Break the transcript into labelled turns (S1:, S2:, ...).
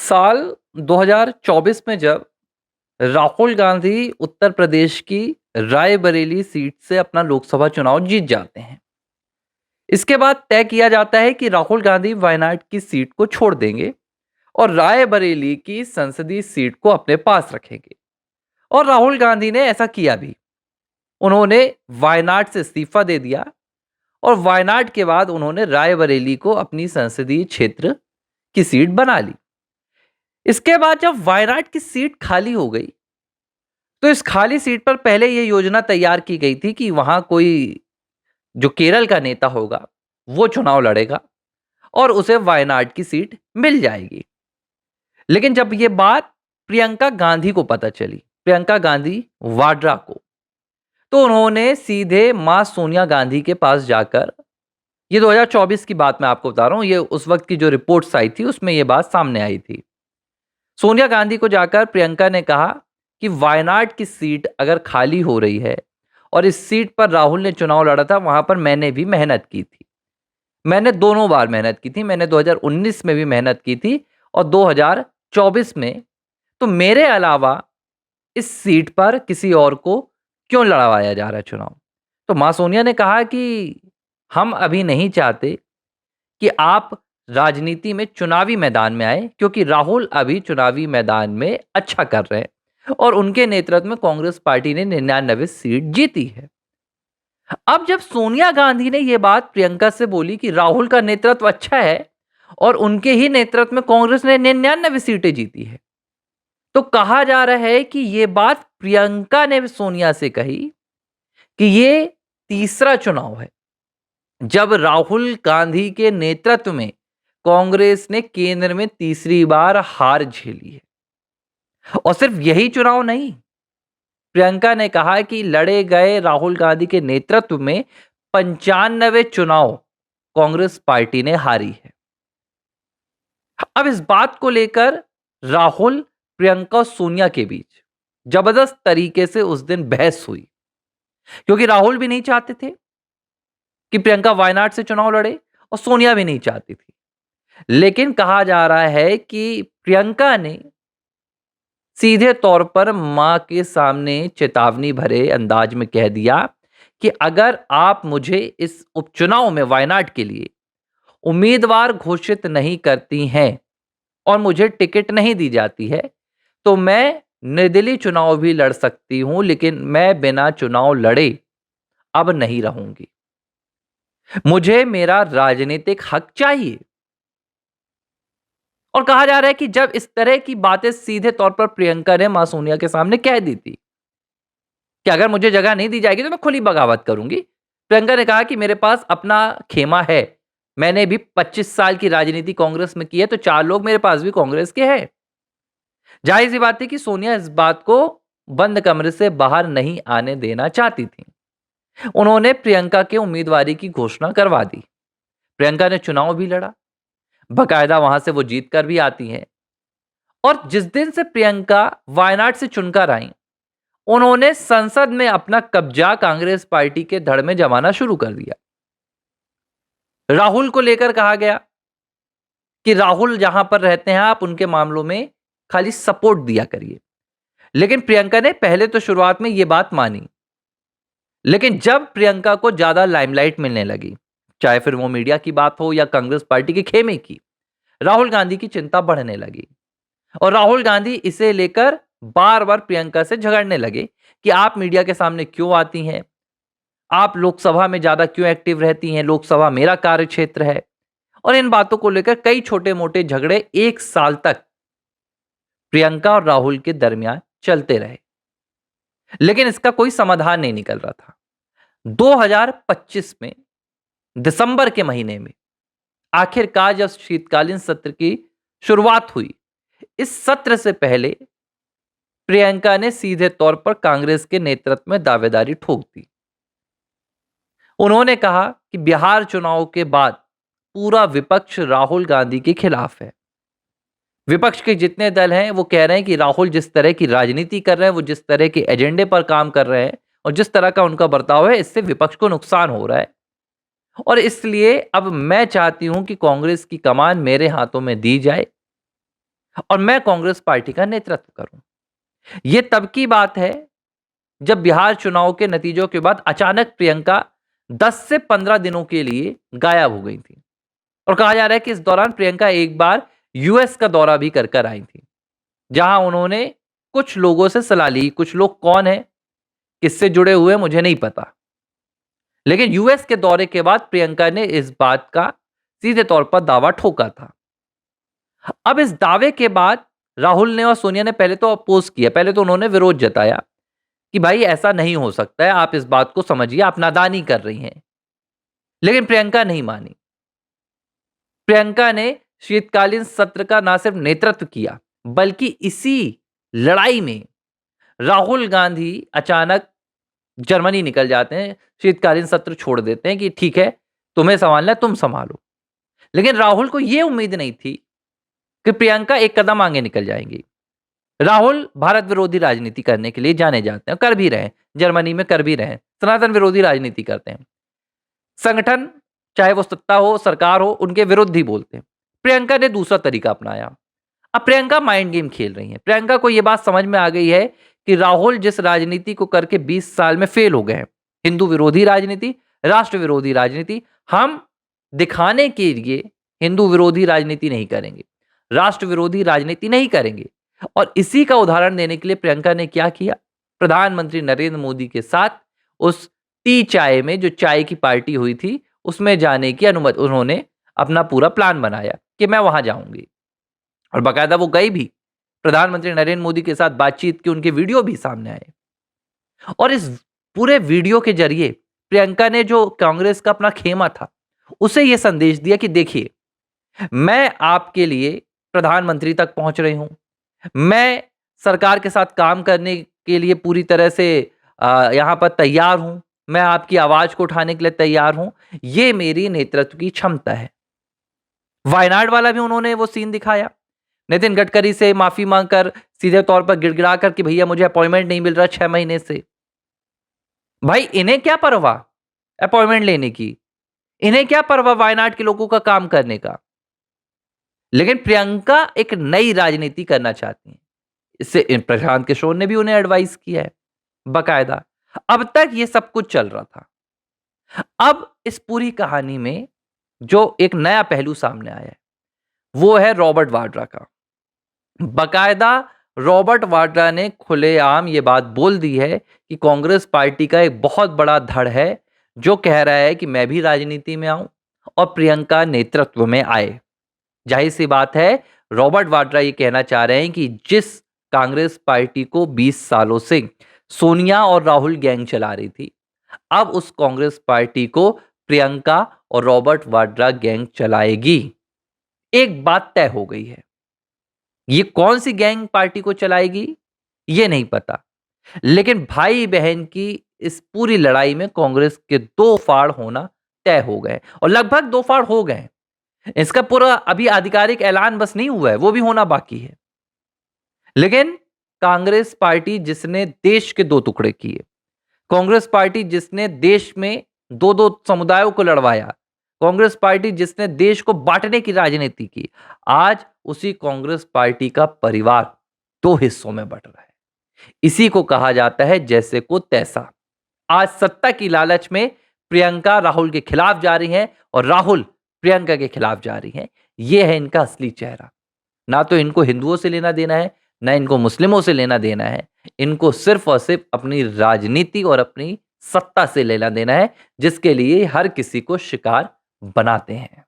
S1: साल 2024 में जब राहुल गांधी उत्तर प्रदेश की रायबरेली सीट से अपना लोकसभा चुनाव जीत जाते हैं। इसके बाद तय किया जाता है कि राहुल गांधी वायनाड की सीट को छोड़ देंगे और रायबरेली की संसदीय सीट को अपने पास रखेंगे। और राहुल गांधी ने ऐसा किया भी। उन्होंने वायनाड से इस्तीफा दे दिया और वायनाड के बाद उन्होंने रायबरेली को अपनी संसदीय क्षेत्र की सीट बना ली। इसके बाद जब वायनाड की सीट खाली हो गई, तो इस खाली सीट पर पहले ये योजना तैयार की गई थी कि वहां कोई जो केरल का नेता होगा, वो चुनाव लड़ेगा और उसे वायनाड की सीट मिल जाएगी। लेकिन जब ये बात प्रियंका गांधी को पता चली, प्रियंका गांधी वाड्रा को, तो उन्होंने सीधे मां सोनिया गांधी के पास जाकर, ये 2024 की बात मैं आपको बता रहा हूं, ये उस वक्त की जो रिपोर्ट्स आई थी उसमें ये बात सामने आई थी। सोनिया गांधी को जाकर प्रियंका ने कहा कि वायनाड की सीट अगर खाली हो रही है और इस सीट पर राहुल ने चुनाव लड़ा था, वहां पर मैंने भी मेहनत की थी। मैंने दोनों बार मेहनत की थी। मैंने 2019 में भी मेहनत की थी और 2024 में। तो मेरे अलावा इस सीट पर किसी और को क्यों लड़वाया जा रहा है चुनाव? तो मां सोनिया ने कहा कि हम अभी नहीं चाहते कि आप राजनीति में चुनावी मैदान में आए, क्योंकि राहुल अभी चुनावी मैदान में अच्छा कर रहे हैं और उनके नेतृत्व में कांग्रेस पार्टी ने 99 सीट जीती है। अब जब सोनिया गांधी ने यह बात प्रियंका से बोली कि राहुल का नेतृत्व अच्छा है और उनके ही नेतृत्व में कांग्रेस ने 99 सीटें जीती है, तो कहा जा रहा है कि यह बात प्रियंका ने सोनिया से कही कि ये तीसरा चुनाव है जब राहुल गांधी के नेतृत्व में कांग्रेस ने केंद्र में तीसरी बार हार झेली है। और सिर्फ यही चुनाव नहीं, प्रियंका ने कहा कि लड़े गए राहुल गांधी के नेतृत्व में 95 चुनाव कांग्रेस पार्टी ने हारी है। अब इस बात को लेकर राहुल, प्रियंका और सोनिया के बीच जबरदस्त तरीके से उस दिन बहस हुई, क्योंकि राहुल भी नहीं चाहते थे कि प्रियंका वायनाड से चुनाव लड़े और सोनिया भी नहीं चाहती थी। लेकिन कहा जा रहा है कि प्रियंका ने सीधे तौर पर मां के सामने चेतावनी भरे अंदाज में कह दिया कि अगर आप मुझे इस उपचुनाव में वायनाड के लिए उम्मीदवार घोषित नहीं करती हैं और मुझे टिकट नहीं दी जाती है, तो मैं निर्दलीय चुनाव भी लड़ सकती हूं, लेकिन मैं बिना चुनाव लड़े अब नहीं रहूंगी। मुझे मेरा राजनीतिक हक चाहिए। और कहा जा रहा है कि जब इस तरह की बातें सीधे तौर पर प्रियंका ने मां सोनिया के सामने कह दी थी कि अगर मुझे जगह नहीं दी जाएगी तो मैं खुली बगावत करूंगी। प्रियंका ने कहा कि मेरे पास अपना खेमा है, मैंने भी 25 साल की राजनीति कांग्रेस में की है, तो 4 लोग मेरे पास भी कांग्रेस के हैं। जाहिर सी बात है कि सोनिया इस बात को बंद कमरे से बाहर नहीं आने देना चाहती थी। उन्होंने प्रियंका के उम्मीदवारी की घोषणा करवा दी। प्रियंका ने चुनाव भी लड़ा, बकायदा वहां से वो जीत कर भी आती हैं। और जिस दिन से प्रियंका वायनाड से चुनकर आई, उन्होंने संसद में अपना कब्जा कांग्रेस पार्टी के धड़ में जमाना शुरू कर दिया। राहुल को लेकर कहा गया कि राहुल जहां पर रहते हैं आप उनके मामलों में खाली सपोर्ट दिया करिए। लेकिन प्रियंका ने पहले तो शुरुआत में यह बात मानी, लेकिन जब प्रियंका को ज्यादा लाइमलाइट मिलने लगी, चाहे फिर वो मीडिया की बात हो या कांग्रेस पार्टी के खेमे की, राहुल गांधी की चिंता बढ़ने लगी और राहुल गांधी इसे लेकर बार बार प्रियंका से झगड़ने लगे कि आप मीडिया के सामने क्यों आती हैं, आप लोकसभा में ज्यादा क्यों एक्टिव रहती हैं, लोकसभा मेरा कार्य क्षेत्र है। और इन बातों को लेकर कई छोटे मोटे झगड़े 1 साल तक प्रियंका और राहुल के दरमियान चलते रहे, लेकिन इसका कोई समाधान नहीं निकल रहा था। 2025 में दिसंबर के महीने में आखिरकार जब शीतकालीन सत्र की शुरुआत हुई, इस सत्र से पहले प्रियंका ने सीधे तौर पर कांग्रेस के नेतृत्व में दावेदारी ठोक दी। उन्होंने कहा कि बिहार चुनाव के बाद पूरा विपक्ष राहुल गांधी के खिलाफ है। विपक्ष के जितने दल हैं वो कह रहे हैं कि राहुल जिस तरह की राजनीति कर रहे हैं, वो जिस तरह के एजेंडे पर काम कर रहे हैं और जिस तरह का उनका बर्ताव है, इससे विपक्ष को नुकसान हो रहा है और इसलिए अब मैं चाहती हूं कि कांग्रेस की कमान मेरे हाथों में दी जाए और मैं कांग्रेस पार्टी का नेतृत्व करूं। ये तब की बात है जब बिहार चुनाव के नतीजों के बाद अचानक प्रियंका 10 से 15 दिनों के लिए गायब हो गई थी और कहा जा रहा है कि इस दौरान प्रियंका एक बार यूएस का दौरा भी कर कर आई थी, जहां उन्होंने कुछ लोगों से सलाह ली। कुछ लोग कौन है, किससे जुड़े हुए मुझे नहीं पता, लेकिन यूएस के दौरे के बाद प्रियंका ने इस बात का सीधे तौर पर दावा ठोका था। अब इस दावे के बाद राहुल ने और सोनिया ने पहले तो अपोज किया, पहले तो उन्होंने विरोध जताया कि भाई ऐसा नहीं हो सकता है, आप इस बात को समझिए, आप नादानी कर रही हैं। लेकिन प्रियंका नहीं मानी। प्रियंका ने शीतकालीन सत्र का ना सिर्फ नेतृत्व किया, बल्कि इसी लड़ाई में राहुल गांधी अचानक जर्मनी निकल जाते हैं, शीतकालीन सत्र छोड़ देते हैं कि ठीक है, तुम्हें संभालना है, तुम संभालो। लेकिन राहुल को यह उम्मीद नहीं थी कि प्रियंका एक कदम आगे निकल जाएंगी। राहुल भारत विरोधी राजनीति करने के लिए जाने जाते हैं, कर भी रहे हैं, जर्मनी में कर भी रहे हैं, सनातन विरोधी राजनीति करते हैं। संगठन चाहे वो सत्ता हो, सरकार हो, उनके विरुद्ध ही बोलते हैं। प्रियंका ने दूसरा तरीका अपनाया। अब प्रियंका माइंड गेम खेल रही है। प्रियंका को यह बात समझ में आ गई है कि राहुल जिस राजनीति को करके 20 साल में फेल हो गए हैं, हिंदू विरोधी राजनीति, राष्ट्र विरोधी राजनीति, हम दिखाने के लिए हिंदू विरोधी राजनीति नहीं करेंगे, राष्ट्र विरोधी राजनीति नहीं करेंगे। और इसी का उदाहरण देने के लिए प्रियंका ने क्या किया, प्रधानमंत्री नरेंद्र मोदी के साथ उस टी चाय में, जो चाय की पार्टी हुई थी, उसमें जाने की अनुमति, उन्होंने अपना पूरा प्लान बनाया कि मैं वहां जाऊंगी, और बाकायदा वो गई भी। प्रधानमंत्री नरेंद्र मोदी के साथ बातचीत की उनके वीडियो भी सामने आए, और इस पूरे वीडियो के जरिए प्रियंका ने जो कांग्रेस का अपना खेमा था, उसे यह संदेश दिया कि देखिए, मैं आपके लिए प्रधानमंत्री तक पहुंच रही हूं, मैं सरकार के साथ काम करने के लिए पूरी तरह से यहां पर तैयार हूं, मैं आपकी आवाज को उठाने के लिए तैयार हूं, ये मेरी नेतृत्व की क्षमता है। वायनाड वाला भी उन्होंने वो सीन दिखाया, नितिन गडकरी से माफी मांगकर सीधे तौर पर गिड़गिड़ा कर कि भैया मुझे अपॉइंटमेंट नहीं मिल रहा 6 महीने से। भाई इन्हें क्या परवाह अपॉइंटमेंट लेने की, इन्हें क्या परवाह वायनाड के लोगों का काम करने का। लेकिन प्रियंका एक नई राजनीति करना चाहती हैं। इससे प्रशांत किशोर ने भी उन्हें एडवाइस किया है बकायदा। अब तक ये सब कुछ चल रहा था। अब इस पूरी कहानी में जो एक नया पहलू सामने आया है, वो है रॉबर्ट वाड्रा का। बकायदा रॉबर्ट वाड्रा ने खुलेआम ये बात बोल दी है कि कांग्रेस पार्टी का एक बहुत बड़ा धड़ है जो कह रहा है कि मैं भी राजनीति में आऊं और प्रियंका नेतृत्व में आए। जाहिर सी बात है, रॉबर्ट वाड्रा ये कहना चाह रहे हैं कि जिस कांग्रेस पार्टी को 20 सालों से सोनिया और राहुल गैंग चला रही थी, अब उस कांग्रेस पार्टी को प्रियंका और रॉबर्ट वाड्रा गैंग चलाएगी। एक बात तय हो गई है, ये कौन सी गैंग पार्टी को चलाएगी ये नहीं पता, लेकिन भाई बहन की इस पूरी लड़ाई में कांग्रेस के 2 फाड़ होना तय हो गए, और लगभग 2 फाड़ हो गए। इसका पूरा अभी आधिकारिक ऐलान बस नहीं हुआ है, वो भी होना बाकी है। लेकिन कांग्रेस पार्टी जिसने देश के 2 टुकड़े किए, कांग्रेस पार्टी जिसने देश में 2-2 समुदायों को लड़वाया, कांग्रेस पार्टी जिसने देश को बांटने की राजनीति की, आज उसी कांग्रेस पार्टी का परिवार 2 हिस्सों में बंट रहा है। इसी को कहा जाता है जैसे को तैसा। आज सत्ता की लालच में प्रियंका राहुल के खिलाफ जा रही हैं और राहुल प्रियंका के खिलाफ जा रही हैं। यह है इनका असली चेहरा। ना तो इनको हिंदुओं से लेना देना है, ना इनको मुस्लिमों से लेना देना है। इनको सिर्फ और सिर्फ अपनी राजनीति और अपनी सत्ता से लेना देना है, जिसके लिए हर किसी को शिकार बनाते हैं।